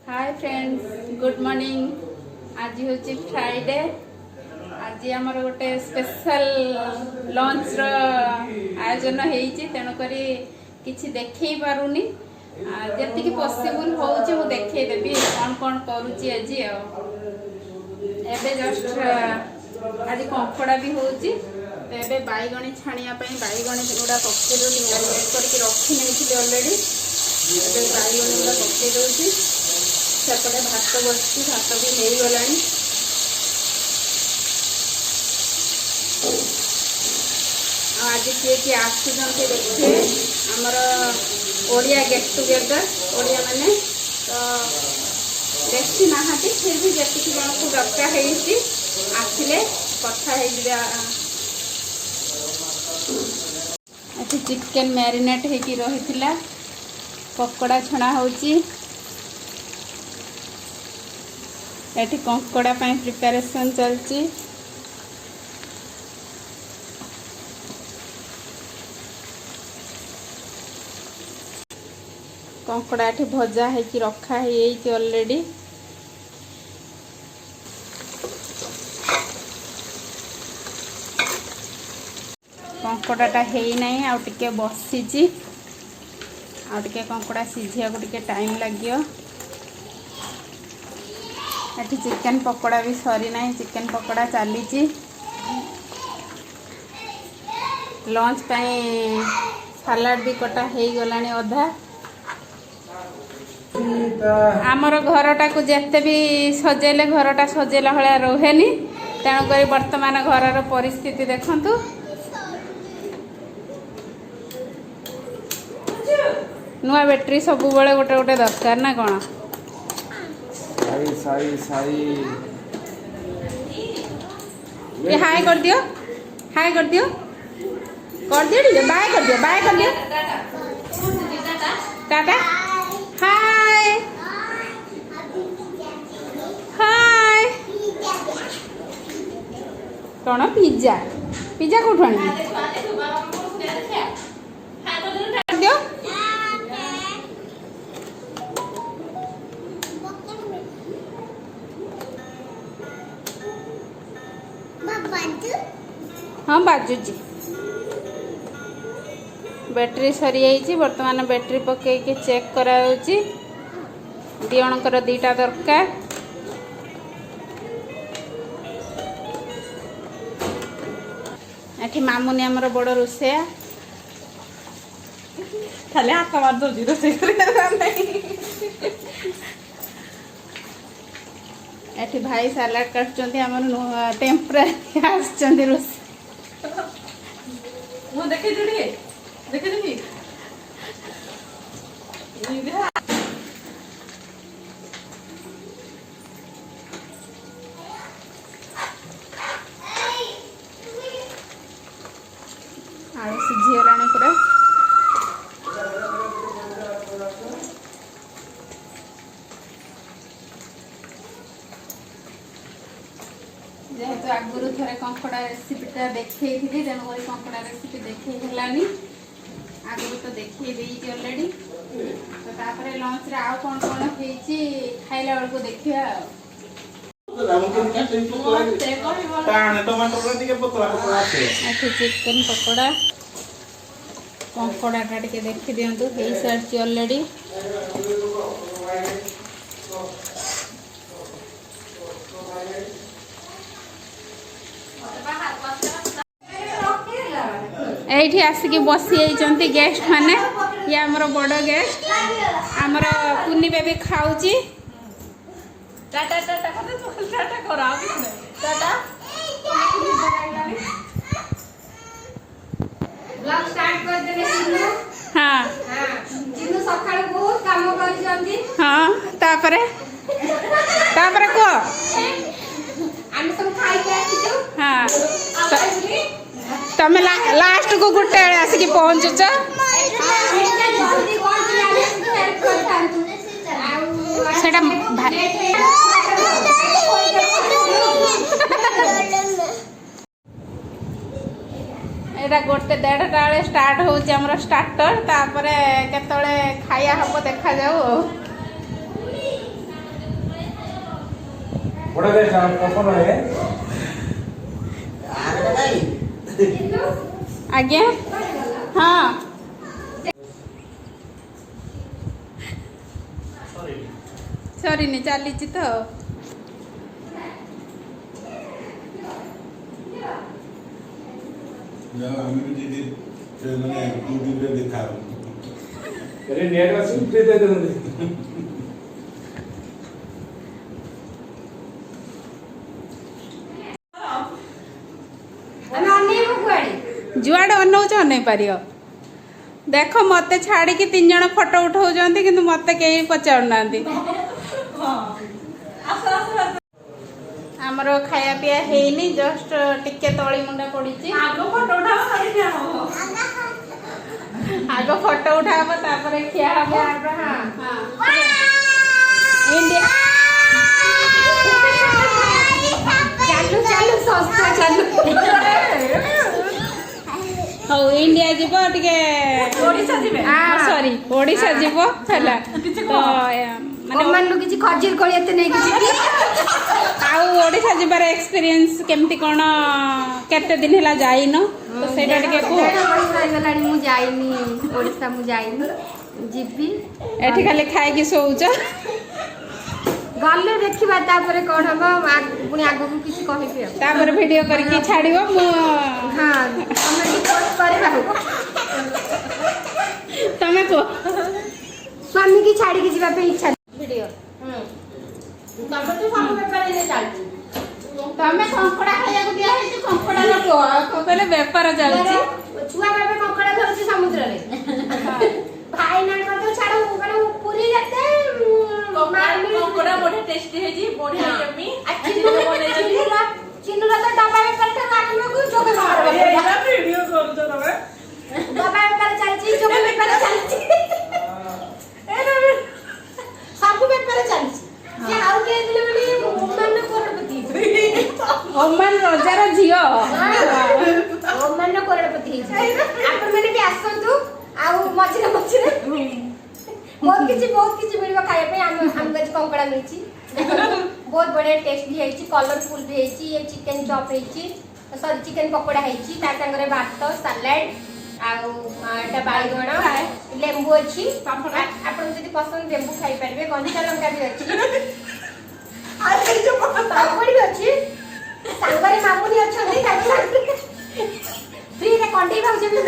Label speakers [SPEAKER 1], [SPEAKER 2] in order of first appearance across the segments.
[SPEAKER 1] Hi friends, good morning. आज हूँ Friday. आज आमर गोटे स्पेशल लंच रो आयोजन होती, तेणुक किसी देखे पारूनी। जी पॉसिबल होची मु देखेदेवी कौन कौन करुच्ची आज। एबे जस्ट आज कंकड़ा भी होची, तो ये बैगणी छाणिया बैगणी गुड़ा पकई दूसरी मैरिनेट करके रखी नहीं अलरेडी। बैगणी गुड़ा पकई दूसरी सेपटे भात बसी, भात भी हो गला। आज किए किए आसुँच देखिए आमर ओडिया गेट टुगेदर ओडिया माने तो बेसी ना फिर भी जी जन को दरकार आसिले कथा चिकेन मैरिनेट होगी रही पकोड़ा छणा होची। एठी कंकड़ा प्रिपरेशन चलती। कंकड़ा एठी भजा है कि रखा है ऑलरेडी। कंकड़ाटा है नहीं आउ टिके बसीची, आउ टिके कंकड़ा सीझिया को टिके टाइम लगियो। एठी चिकेन पकोड़ा भी सरी ना, चिकेन पकोड़ा चली। लंच पाई सालाड भी कटा हो गला अधा। आमर घरटा को जिते भी सजेले घरटा सजेला भाया रोहेनी, तेणुक वर्तमान घर परिस्थिति देखंतु। नुआ बैटरी सब गोटे गोटे दरकार ना कौन। ये हाय कर दियो, हाय कर दियो, कर दियो टे बाय कर दियो, बाय कर दियो, टाटा हाय हाय। कौन पिज्जा पिज्जा कौन आनी दियो। हाँ बाजुची। बैटरी सरी जाइए, बर्तमान बैटरी पकई चेक करा दिजणकर दीटा दरकार। एठी मामुनी आमर बड़ रोसैया खाली हाथ मार दो रोसे। एठी भाई सालाड काटुंट आमर टेम्परारी आसुँच रोसे। देखे देखे आलू सीझीगला पूरा। जेहेतु आगुरी थे कंकड़ा रेसिपीटा देखे थी, तेणुक कंकड़ा रेसिपी देखेलानी आगुरी तो देखे अलरेडी। तो तापर लंच रे आउ कौन कौन होती खाइला बेल को देखिया। चिकेन पकोड़ा कंकड़ाटा टे देखी दिंतु हो सारी अलरेडी। एठी आसिक बसी जाइए गेस्ट माने। ये आमर बड़ गेस्ट आमर कुनी बेबी खाऊची। टाटा टाटा टाटा करा टाटा ब्लॉग स्टार्ट कर देने चिन्नू। हां चिन्नू सकाळ बहुत काम करि जंदी। हां तापरे तापरे को आमे सब खाई के आछियो। हां तमें लास्ट को गोटे आसिक पहुँचुच। एटा गोटे 1:30 बेले स्टार्ट होउची हमर स्टार्टर, तापरे केतळे खाया हबो देखा जाऊ।
[SPEAKER 2] बड़ा दे कौन है
[SPEAKER 1] आज्ञा हाँ सॉरी नहीं चली तो
[SPEAKER 2] देखा अरे नेट का सिम दे दे
[SPEAKER 1] जुआड़े अनौच अनै पार देख मत छाड़ी 3 जन फोटो उठाऊँ कि मत कहीं पचारूना आमर खाया पिया है जस्ट टिके तली मुंडा पड़ी आग फोटो उठा खिया इंडिया हौ इंडिया जीव टिके सॉरी ओडिशा जीव हैला तो माने किछि खजीर कोली एते नै किछि आउ ओडिशा जीवार एक्सपीरियंस केमती कोन केते दिन हैला जाइनो तो सेटा टिके को गलानी मु जाइनी ओडिशा मु जाइनी जीबी एठी खाली खाइ कि सोउच गले देखिबा तापर कोन हबो पुनी आगु को किछि कहिबे तापर वीडियो करके छाड़िबो मु हां तमे पोस्ट करे बाबू तमे को स्वामी की छाड़ी के जीवा पे इच्छा वीडियो तमे तो सब व्यापार ने चलती तमे कंकड़ा खाया को दिया है कंकड़ा लो कहले व्यापार चलती छुआ बाबे कंकड़ा धरछि समुद्र रे भाई ना को तो छाड़ो माने पूरी जाते कंकड़ा बड़े टेस्टी है जी बढ़िया यम्मी चिन्नुरा तो डब्बा में करते काट में को चोके मार एला वीडियो कर दो तमे डब्बा में कर चलछि चोके में कर चलछि एना सब में कर चलछि ये आउ के दिले बली ओमान करोड़पति ओमान राजार झियो ओमान करोड़पति आपण माने भी आसंतु आउ मछरे मछरे बहुत किछि मिलबा खाया पे हम गज कंकड़ा मिलछि बहुत बढ़िया टेस्ट भी है कलरफुल भी है ये चिकन चॉप है सॉरी चिकन पकोड़ा है ता संगरे भात सलाड आटा बाइगण लेंबू अच्छी आपन जदि पसंद लेंबू खाई परबे कंचा लंका भी अच्छी आ से जो पापड़ी भी अच्छी संगरे मामुनी अच्छी फ्री रे कंडी भाउजे भी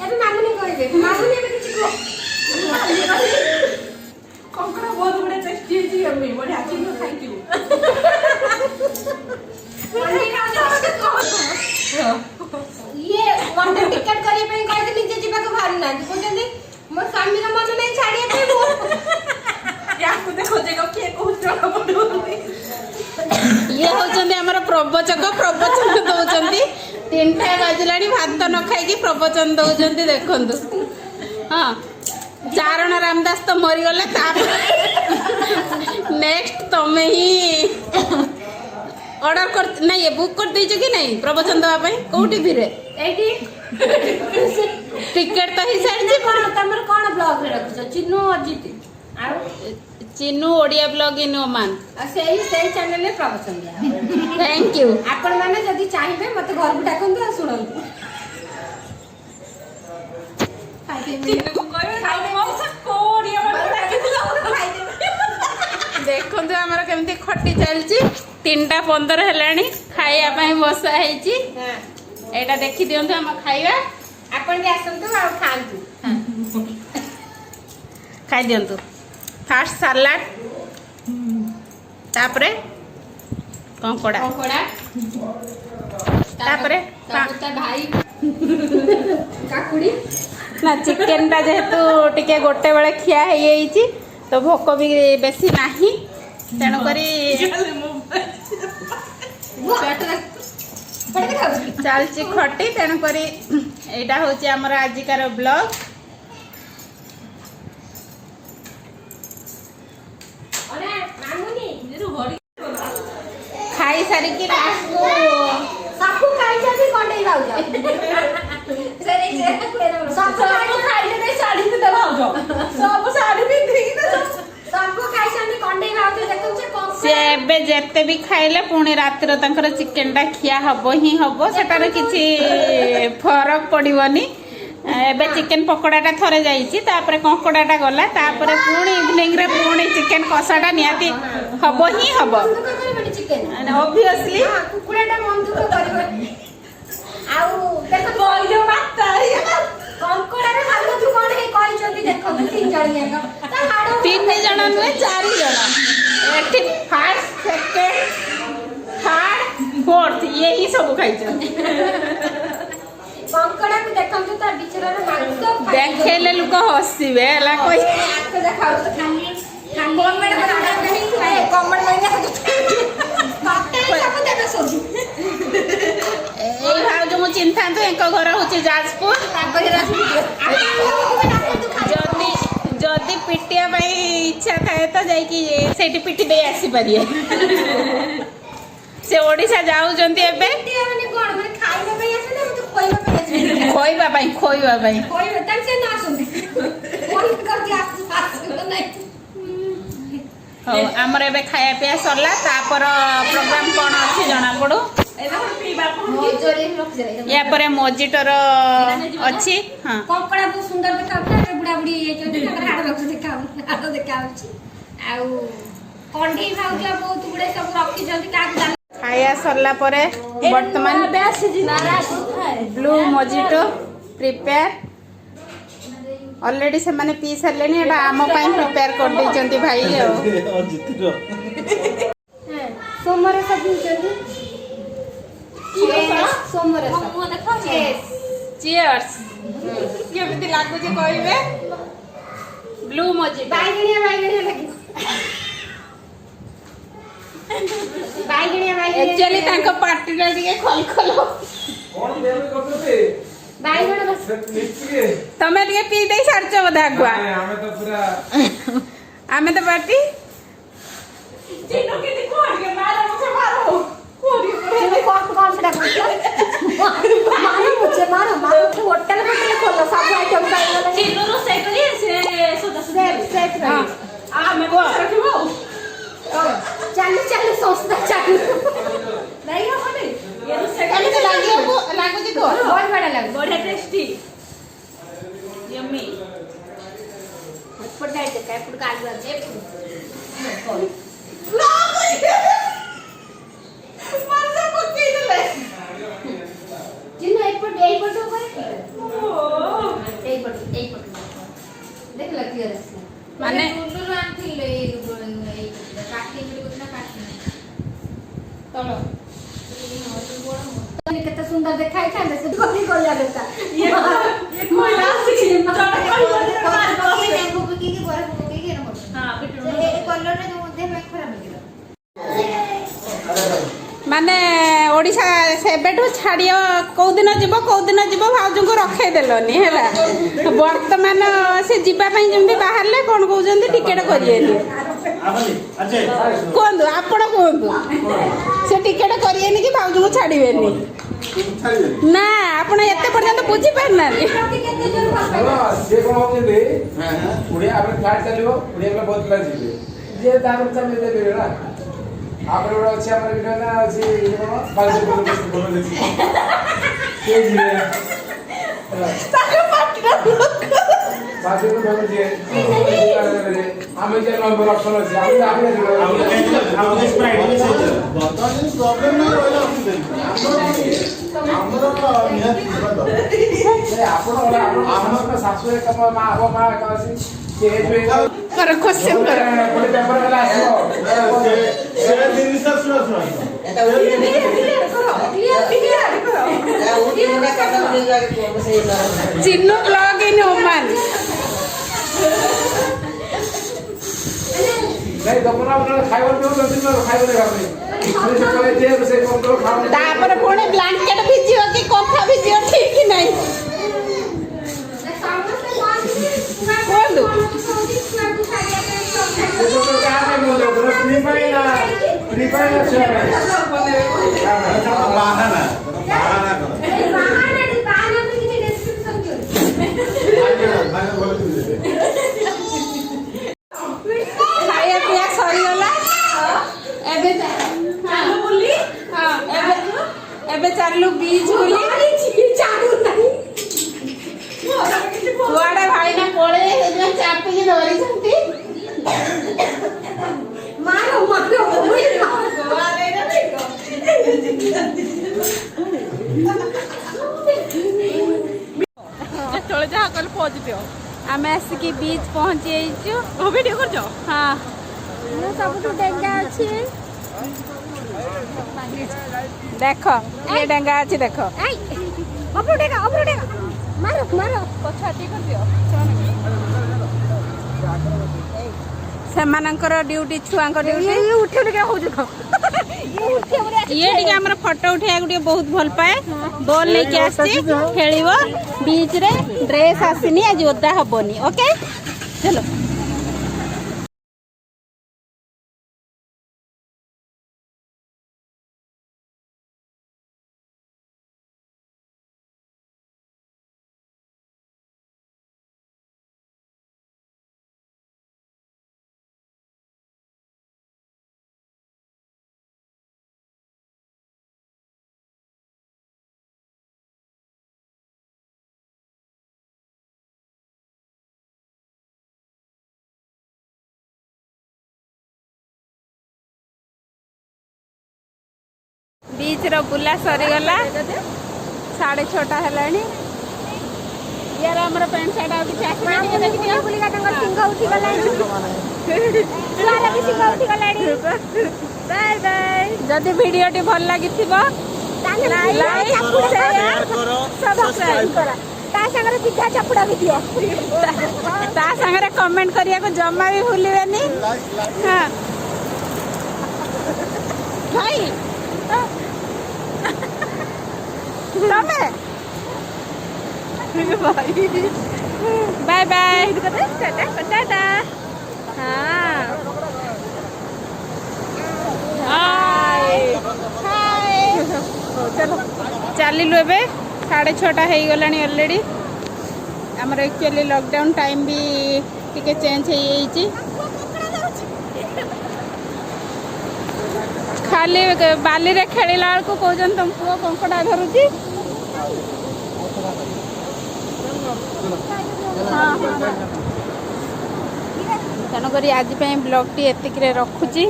[SPEAKER 1] एबे मामुनी कहबे मामुनी एबे किछि को कंकड़ा बहुत बड़े टेस्टी है जी अम्मी बढ़िया चिन्ह थैंक यू ये वाटर टिकट करी पे कहते नीचे जीवा को भारी ना कहते मो स्वामी का मन नहीं छाड़िए पे वो या को देखो देखो के को चला पड़ो ये होचंदी हमर प्रवचक प्रवचन दउचंदी 3टा बाजलानी भात न खाई की प्रवचन दउचंदी देखंतु हां चारण रामदास तो मरी गले नेक्स्ट तमे ही ऑर्डर कर नहीं ये बुक कर दीजिए कि नहीं प्रवचन दवा पे को टीवी रे एठी टिकट तो ही साइड जी कोन तमर कोन ब्लॉग रे रखछ चिन्नू अजित आ Chinnu Odia blog in Oman सेही चैनल रे प्रवचन दिया थैंक यू आपण माने जदी चाहिबे मते घर को डाकंतु आ सुनंतु देखो आमर केमती खटी चलची 3:15 हेलानी खाइया पई बसा हेची एटा देखि दियंतु हम खाइबा आपण के आसंतु आ खांतु खाइ दियंतु फास्ट सलाड तापरे कंकोड़ा तापरे भाई काकुड़ी ना चिकेन टा जेहेतु टिके गोटे बेले खिया है तो भोक भी बेसी नाही तेणु करी चलची खटी तेणु करी एटा होची हमर आजिकार ब्लॉग खाई सारी की लास्ट को सबको खाई जाती कोंडे भाउजा सब खाई जाते साड़ी दे भाउजा सब साड़ी भी ସବୁ ଖାଇଛନ୍ତି କଣ୍ଢେଇ ଭାଉଜ ଦେଖୁଛ
[SPEAKER 3] ସେ ଏବେ ଯେତେ ବି ଖାଇଲେ ପୁଣି ରାତିର ତାଙ୍କର ଚିକେନଟା ଖିଆ ହବ ହିଁ ହବ ସେଟାରେ କିଛି ଫରକ ପଡ଼ିବନି। ଏବେ ଚିକେନ ପକୋଡ଼ାଟା ଥରେ ଯାଇଛି ତାପରେ କଙ୍କଡ଼ାଟା ଗଲା ତାପରେ ପୁଣି ଇଭିନିଂରେ ପୁଣି ଚିକେନ କଷାଟା ନିହାତି ହବ ହିଁ ହବ ଅବଭିୟସଲି।
[SPEAKER 1] କୁକୁଡ଼ାଟା ମନ୍ଧୁକ କରିବ ଆଉ ଦେଖ କହିଲ ମାତା କଙ୍କଡ଼ାରେ ଭାବୁଛୁ କଣ ହେଇ କହିଛନ୍ତି ଦେଖନ୍ତୁ 3 ଜଣ ଯାକ
[SPEAKER 3] 3 ଜଣ ନୁହେଁ 4 ଜଣ ଏଠି ଫାର୍ଷ୍ଟ ସେକେଣ୍ଡ ଥାର୍ଡ ଫୋର୍ଥ ଇଏ ହିଁ ସବୁ ଖାଇଛନ୍ତି।
[SPEAKER 1] କଙ୍କଡ଼ାକୁ ଦେଖନ୍ତୁ ତା ବିଚରାର ମାଂସ
[SPEAKER 3] ଦେଖେଇଲେ ଲୋକ ହସିବେ ହେଲା କହି
[SPEAKER 1] ଆଖ ଦେଖାଉ ଖାଲି କମେଣ୍ଟ
[SPEAKER 3] ଏଇ ଭାଉଜ ମୁଁ ଚିନ୍ଥାନ୍ତୁ ଏଙ୍କ ଘର ହଉଛି ଯାଜପୁର ଯଦି ଯଦି ପିଟିବା ପାଇଁ ଇଚ୍ଛା ଥାଏ ତ ଯାଇକି ସେଇଠି ପିଟି ଦେଇ ଆସିପାରିବେ। ସେ ଓଡ଼ିଶା ଯାଉଛନ୍ତି ଏବେ ଖୋଇବା ପାଇଁ ହଉ ଆମର ଏବେ ଖାଇବା ପିଇବା ସରିଲା ତାपर ପ୍ରୋଗ୍ରାମ କ'ଣ ଅଛି ଜଣାପଡ଼ୁ। ୟା ପରେ ମୋଜିଟୋର ଅଛି। ହଁ
[SPEAKER 1] କଙ୍କଡ଼ା ବହୁତ ସୁନ୍ଦର ଦେଖାଯାଉଛି ବୁଢ଼ା ବୁଢ଼ୀ ହେଇଯାଇଛନ୍ତି ତାଙ୍କର ହାଡ଼ ଦେଖାଯାଉଛି ଆଉ କଣ୍ଢେଇ ଭାଉଜ ବହୁତ ଗୁଡ଼େ ସବୁ ରଖିଛନ୍ତି କାହାକୁ
[SPEAKER 3] ଖାଇବା ସରିଲା ପରେ ବର୍ତ୍ତମାନ ବ୍ଲୁ ମୋଜିଟୋ ପ୍ରିପେୟାର ଅଲରେଡ଼ି ସେମାନେ ପିଇ ସାରିଲେଣି ଏଇଟା ଆମ ପାଇଁ ପ୍ରିପେୟାର କରିଦେଇଛନ୍ତି ଭାଇ ଆଉ
[SPEAKER 1] ସୋମରସ ପିଉଛନ୍ତି
[SPEAKER 3] ଚିୟର୍ସ କେମିତି ଲାଗୁଛି କହିବେ ବ୍ଲୁ ମୋଜିଟୋ
[SPEAKER 1] ବାଇଗଣିଆ ଲାଗିବ
[SPEAKER 3] एक्चुअली तांको पार्टीला ଟିକେ ଖଲଖଲ
[SPEAKER 2] କଣ ଦେବେ କରୁଛନ୍ତି
[SPEAKER 1] ବାଇଗଣ ବସ
[SPEAKER 3] ତମେ ଟିକେ ପି ଦେଇ ସାରଛ ବୋଧେ ଆଗୁଆ ଆମେ ତ ପାର୍ଟି ଚିନୁ କେତେ କୋଡ के मारो मुझे मारो कोरी
[SPEAKER 1] कौन सेटा मारो होटल खोलो सब आइटम
[SPEAKER 3] चिनू रो से करी से सेट आ मैं को रखिबो
[SPEAKER 1] चालू संस्था चालू नहीं हो नहीं
[SPEAKER 3] ये तो सेकंड तो लागू जी को
[SPEAKER 1] बहुत बड़ा लगे
[SPEAKER 3] बड़ा टेस्टी यम्मी
[SPEAKER 1] फुट डाल देता है फुट काट दे
[SPEAKER 3] मजा को की दले
[SPEAKER 1] जिन एक पर ऊपर एक पर देख ल क्लियर है
[SPEAKER 3] माने
[SPEAKER 1] उल्लू आंटी ले काटी मिल कुछ ना काटी चलो केते सुंदर देखाई था से धोनी को जा देता ये कोई लास्ट की नींबू की बर्फ की हां बिटू ये कलर रे जो देह में खराब हो गया
[SPEAKER 3] माने ओडिशा सेबेठु छाड़ियो कौ दिन जीव भाउजू को रखे देलनी हैला वर्तमान से जीवा पई जेमती बाहरले कोन कहउजंती टिकट करियेनी कोंदु आपण कोंदु से टिकट करियेनी कि भाउजू को छाड़ीबेनी ना आपण एते पर्यंत बुझी पारना
[SPEAKER 2] से कोन होते उड़िया आपण फ्लाइट चलिबो उड़िया में बहुत प्लान जीवे जे दाम चले देबे ना आपरे बड़ा अच्छे हमर वीडियो ना अछि कोन 500 बोलो देखि के जीवे
[SPEAKER 3] ताके पार्टीरा
[SPEAKER 2] बाजे को बोल दिए हमें जे नंबर ऑप्शन अछि हम स्प्राइट में से बता दिन प्रॉब्लम ना रहला हमर नियत से आपण सासु एक मां का अछि से
[SPEAKER 3] कर क्वेश्चन कर
[SPEAKER 2] कोई पेपर वाला आसीबो से दिन सुनो एटा क्लियर करो
[SPEAKER 3] चिन्नु ब्लॉग इन ओमान
[SPEAKER 2] नहीं दोपना उठा खाइबो तो दिन खाइबो दे घर में से करे जे से कोन तो खाओ
[SPEAKER 3] तापर पुणे ब्लैंकेट भिजियो कि कथा भिजियो ठीक नहीं बोलू
[SPEAKER 2] तो क्या है बोलो तो फ्री फायर ना से बहाना करो
[SPEAKER 1] बहाना में किसी डिस्क्रिप्शन क्यों बीच बुली चालू नहीं
[SPEAKER 3] କୁଆଡେ ଭାଇନା ପଳେଇ ସେଇଥିପାଇଁ ଚାପିକି ଧରିଛନ୍ତି।
[SPEAKER 1] मारो मारो
[SPEAKER 3] ଯେତେବେଳେ ଯାହା କହିଲେ ପହଞ୍ଚିଥିବ। ଆମେ ଆସିକି ବିଚ୍ ପହଞ୍ଚି ଯାଇଛୁ। ଭିଡ଼ିଓ କରୁଛ? ହଁ
[SPEAKER 1] ମୁଁ ସବୁଠୁ ଡେଙ୍ଗା ଅଛି
[SPEAKER 3] ଦେଖ ଇଏ ଡେଙ୍ଗା ଅଛି ଦେଖ।
[SPEAKER 1] मारो मारो
[SPEAKER 3] ସେମାନଙ୍କର ଡ୍ୟୁଟି ଛୁଆଙ୍କ ଡ୍ୟୁଟି। ଇଏ ଟିକେ ଆମର ଫଟୋ ଉଠେଇବାକୁ ଟିକେ ବହୁତ ଭଲ ପାଏ। ବଲ୍ ନେଇକି ଆସିଛି ଖେଳିବ ବିଚ୍ ରେ। ଡ୍ରେସ୍ ଆସିନି ଆଜି ଓଦା ହବନି। ଓକେ ଚलो। बीच रो बुला सरीगला 6:30 हेलानी। यार हमर पैंट शर्ट आ किछ आसमानी के देखि दियो।
[SPEAKER 1] बुलिका तंगर सिंह उठी गलानी सारा भी सिंह उठी गलानी। Bye bye.
[SPEAKER 3] जदि वीडियो टी भल लागिथिबो लाइक शेयर
[SPEAKER 1] सब्सक्राइब करा ता संगे पिठा चपड़ा भी दियो।
[SPEAKER 3] ता संगे कमेंट करिया को जम्मा भी भूलिबेनी। हां भाई तमे बाय बाय टाटा। हाँ चलो चलिलु एबे 6:30 हो गलानी ऑलरेडी। आमर एक्चुअली लॉकडाउन टाइम भी टिके चेंज हो जाइए। खाली बाली रे खेलिला को कहजन तुम पुओ कंकड़ा धरुची। तेणुक आज ब्लॉग टी एतिक रखुची।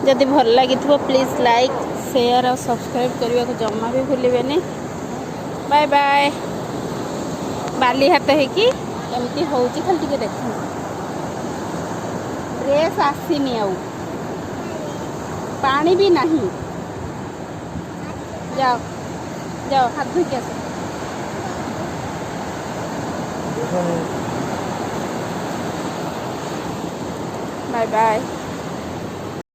[SPEAKER 3] जदि भल लगी प्लीज लाइक शेयर और सब्सक्राइब करने को जमा भी भूलिबेनी। Bye bye. बाली हाथ होगी एमती होची खाली टिके देख। ड्रेस आसीनी आउ पानी भी नहीं। जाओ जाओ हाथ धो के आसो। Bye bye.